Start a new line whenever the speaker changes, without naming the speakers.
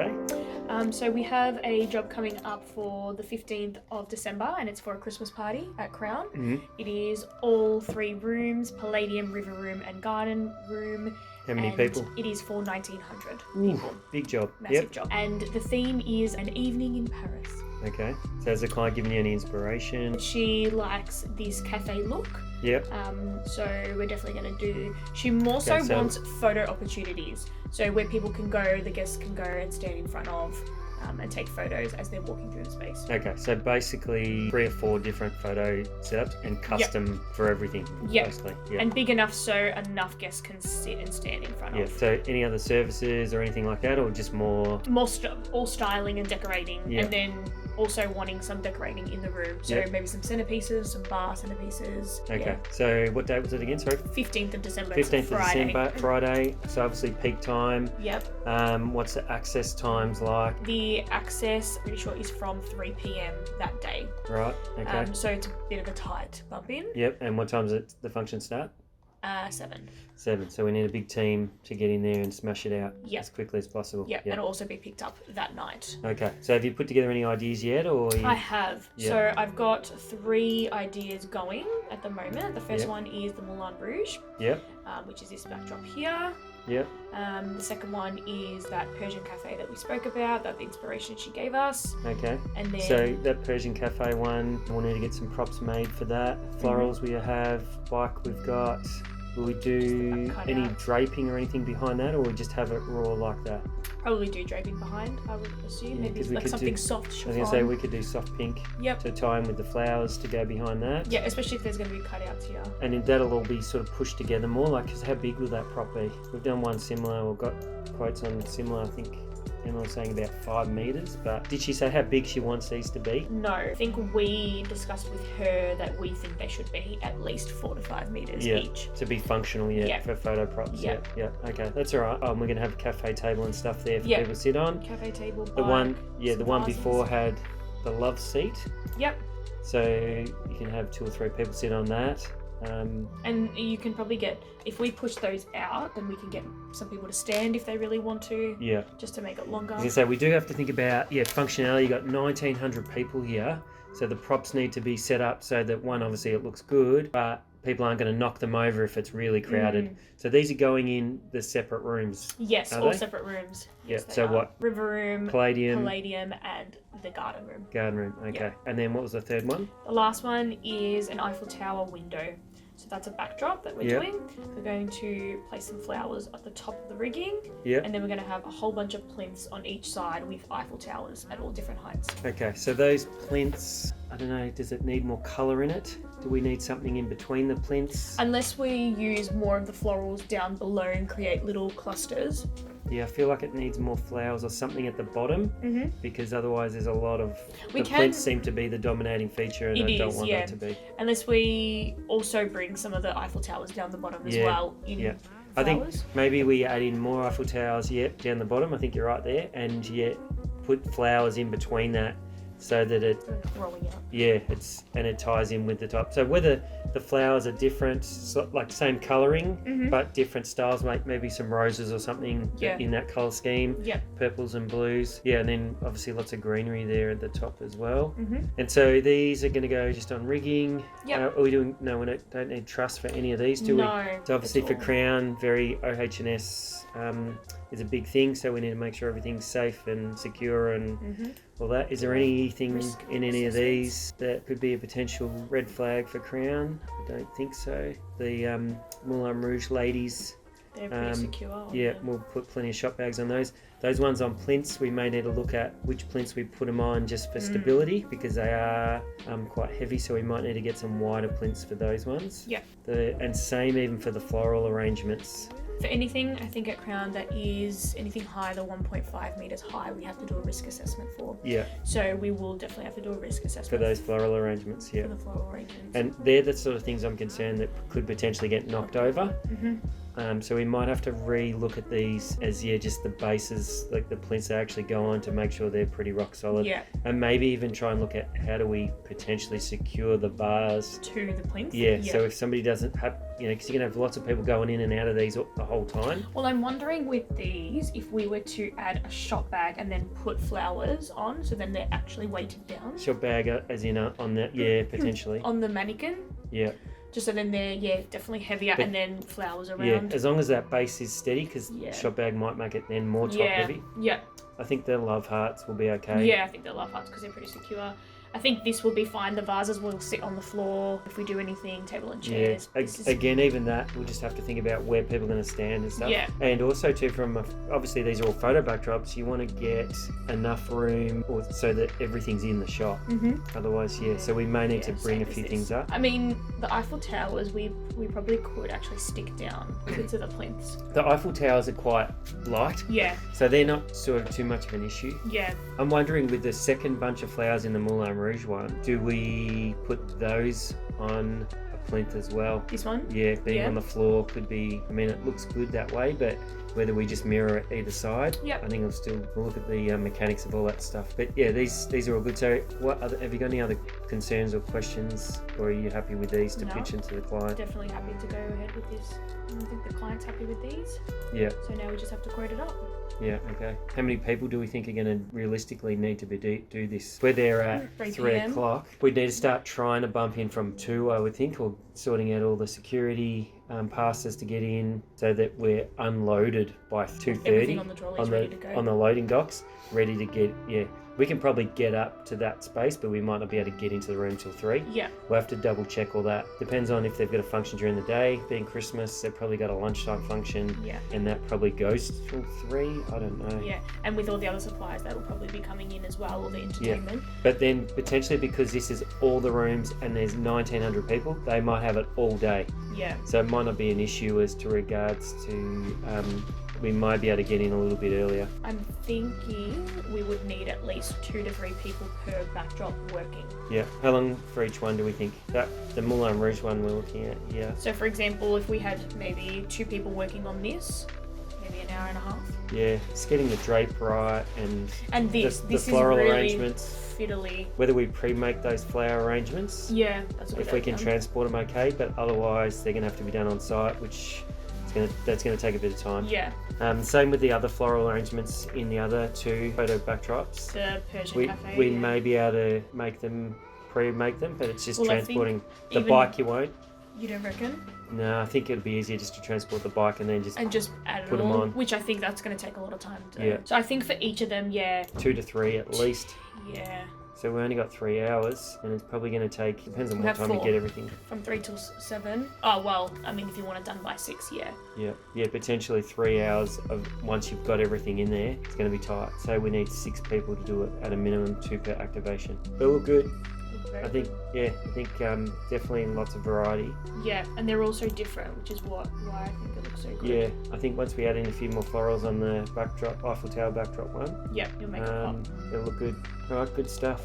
Saturday?
So we have a job coming up for the 15th of December, and it's for a Christmas party at Crown.
Mm-hmm.
It is all 3 rooms, Palladium, River Room and Garden Room.
How many
and
people?
It is for 1,900
Ooh,
people.
big job.
Massive job. And the theme is an evening in Paris.
Okay. So has the client given you any inspiration?
She likes this cafe look.
Yep.
So we're definitely going to do... She more so
Okay, so-
wants photo opportunities. So where people can go, the guests can go and stand in front of and take photos as they're walking through the space.
Okay, so basically 3 or 4 different photo setups and custom for everything.
Yep.
Basically. Yep.
And big enough so enough guests can sit and stand in front
Yeah.
of.
So any other services or anything like that, or just more?
All styling and decorating,
Yeah.
and then also wanting some decorating in the room. So
Yeah.
maybe some centerpieces, some bar centerpieces.
Okay.
Yeah.
So what date was it again? Sorry.
15th of December. It's a
15th of
Friday.
December, Friday. So obviously peak time.
Yep.
What's the access times like?
The access, pretty sure, is from 3 p.m. that day.
Right. Okay.
So it's a bit of a tight bump in.
Yep. And what time does the function start?
7.
7. So we need a big team to get in there and smash it out
Yep.
as quickly as possible.
Yep. And it'll also be picked up that night.
Okay. So have you put together any ideas yet, or?
I have.
Yeah.
So I've got 3 ideas going at the moment. The first
Yep.
one is the Moulin Rouge,
Yep.
which is this backdrop here.
Yep.
The second one is that Persian cafe that we spoke about, that the inspiration she gave us.
Okay.
And then
So that Persian cafe one, we'll need to get some props made for that. Florals we have, bike we've got. Will we do
Cut
any
out.
draping or anything behind that, or we just have it raw like that?
probably do draping behind, I would assume.
Yeah,
Maybe
'cause we
like
could
something
do-
soft
I was
chiffon.
going to say we could do soft pink
Yep.
to tie in with the flowers to go behind that.
Yeah, especially if there's going to be cutouts here.
And then that'll all be sort of pushed together more, like, 'cause how big will that prop be? We've done one similar, or got quotes on similar, I think Emma was saying about 5 metres, but did she say how big she wants these to be?
No, I think we discussed with her that we think they should be at least 4 to 5 metres
Yeah.
each.
To be functional,
Yeah.
for photo props.
Yeah.
Yeah, okay, that's all right. We're going to have a cafe table and stuff there for
Yeah.
people to sit on.
Cafe table,
The one,
some
the one
vases.
before had the love seat,
Yep.
so you can have 2 or 3 people sit on that.
And you can probably get, if we push those out, then we can get some people to stand if they really want to,
Yeah.
just to make it longer.
I was going to say, we do have to think about, functionality. You've got 1,900 people here, so the props need to be set up so that, one, obviously it looks good, but people aren't going to knock them over if it's really crowded. So these are going in the separate rooms.
Yes,
Are
all
they?
separate rooms.
Yeah,
Yes, they
so
are.
what?
River room,
Palladium,
and the garden room.
garden room, okay.
Yeah.
And then what was the third one?
The last one is an Eiffel Tower window. So that's a backdrop that we're
Yep.
doing. We're going to place some flowers at the top of the rigging,
Yeah.
and then we're going to have a whole bunch of plinths on each side with Eiffel Towers at all different heights.
Okay, so those plinths, I don't know, does it need more colour in it? Do we need something in between the plinths?
Unless we use more of the florals down below and create little clusters.
Yeah, I feel like it needs more flowers or something at the bottom, because otherwise there's a lot of...
We
the
can-
plinths seem to be the dominating feature, and
It
I don't
is,
want
yeah.
that to be.
Unless we also bring some of the Eiffel Towers down the bottom as
Yeah,
well in
yeah.
flowers.
I think maybe we add in more Eiffel Towers, down the bottom. I think you're right there, and put flowers in between that, so that it,
growing up.
it ties in with the top. So whether the flowers are different, like same colouring, but different styles, maybe some roses or something
Yeah.
in that colour scheme,
Yep.
purples and blues. Yeah, and then obviously lots of greenery there at the top as well.
Mhm.
And so these are going to go just on rigging.
Yep.
Are we doing? No, we don't need truss for any of these, do we?
No.
So obviously
at
for
all.
Crown, very OH&S is a big thing, so we need to make sure everything's safe and secure and all that. Is there anything
Risk
in any of
assessments.
these that could be a potential red flag for Crown? I don't think so. The Moulin Rouge ladies,
They're pretty secure. aren't
yeah,
they?
we'll put plenty of shop bags on those. Those ones on plinths, we may need to look at which plinths we put them on just for stability, because they are quite heavy, so we might need to get some wider plinths for those ones.
Yeah.
And same even for the floral arrangements.
For anything, I think at Crown that is anything higher than 1.5 metres high, we have to do a risk assessment for.
Yeah,
So we will definitely have to do a risk
for
assessment
those floral arrangements,
for
yeah.
the floral arrangements.
And they're the sort of things I'm concerned that could potentially get knocked over. So we might have to re-look at these as just the bases, like the plinths they actually go on, to make sure they're pretty rock solid.
Yeah.
And maybe even try and look at how do we potentially secure the bars
To the plinth.
Yeah, so if somebody doesn't have, because you're going to have lots of people going in and out of these the whole time.
Well, I'm wondering with these, if we were to add a shop bag and then put flowers on, so then they're actually weighted down.
Shop bag, as in on that, potentially.
On the mannequin.
Yeah.
Just so then they're, definitely heavier, and then flowers around.
Yeah, as long as that base is steady, because
Yeah.
shop bag might make it then more top heavy.
Yeah.
I think the love hearts will be okay.
Yeah, I think they're love hearts because they're pretty secure. I think this will be fine. The vases will sit on the floor if we do anything, table and chairs.
Again, even that, we'll just have to think about where people are going to stand and stuff.
Yeah.
And also, too, obviously these are all photo backdrops, you want to get enough room so that everything's in the shot.
Mm-hmm.
Otherwise, so we may need to bring a few things up.
I mean, the Eiffel Towers, we probably could actually stick down to the plinths.
The Eiffel Towers are quite light.
Yeah.
So they're not sort of too much of an issue.
Yeah.
I'm wondering, with the second bunch of flowers in the Moulin Rouge one, do we put those on a plinth as well?
This one?
Yeah, being on the floor could be, I mean, it looks good that way, but whether we just mirror it either side,
Yep.
I think we'll look at the mechanics of all that stuff. But yeah, these are all good. So have you got any other concerns or questions, or are you happy with these to
No.
pitch into the client?
Definitely happy to go ahead with this. And I think the client's happy with these.
Yeah.
So now we just have to quote it up.
Yeah, okay. How many people do we think are going to realistically need to do this? We're there at
3
3
PM.
o'clock. We need to start trying to bump in from 2, I would think, or sorting out all the security passes to get in so that we're unloaded by 2:30
Everything on the trolleys ready to go.
on the loading docks, ready to get, we can probably get up to that space, but we might not be able to get into the room till 3.
Yeah.
We'll have to double check all that. Depends on if they've got a function during the day. Being Christmas, they've probably got a lunchtime function,
Yeah.
and that probably goes till 3. I don't know.
Yeah. And with all the other supplies that will probably be coming in as well, all the entertainment.
But then potentially, because this is all the rooms and there's 1,900 people, they might have it all day.
Yeah.
So it might not be an issue as to regards to we might be able to get in a little bit earlier.
I'm thinking we would need at least 2 to 3 people per backdrop working.
Yeah. How long for each one do we think? The Moulin Rouge one we're looking at, yeah.
So for example, if we had maybe 2 people working on this, maybe an hour and a half.
Yeah, it's getting the drape right and
this
the
is
floral
really
arrangements.
fiddly.
Whether we pre-make those flower arrangements,
Yeah, that's what
if we can transport them okay, but otherwise they're going to have to be done on site, which that's going to take a bit of time.
Yeah,
Same with the other floral arrangements in the other 2 photo backdrops.
the Persian
We
cafe.
may be able to pre-make them, but it's just
Well, I
transporting
think
the
even-
bike. You won't.
You don't reckon?
No, I think it'd be easier just to transport the bike and then just
And just add
Put
it
'em
all,
on.
which I think that's going to take a lot of time to.
Yeah.
So I think for each of them,
2 to 3 at least.
yeah,
So we only got 3 hours, and it's probably going to take, depends on
We
what
have
time you
4.
get everything.
from 3 till 7. Oh well, I mean if you want it done by 6, yeah.
Yeah, potentially 3 hours of once you've got everything in there, it's going to be tight. So we need 6 people to do it at a minimum, 2 per activation. But we're good. I think definitely lots of variety.
Yeah, and they're all so different, which is why I think it looks so good.
Yeah, I think once we add in a few more florals on the backdrop, Eiffel Tower backdrop one,
Yeah, you'll make it pop.
it'll look good. All right, good stuff.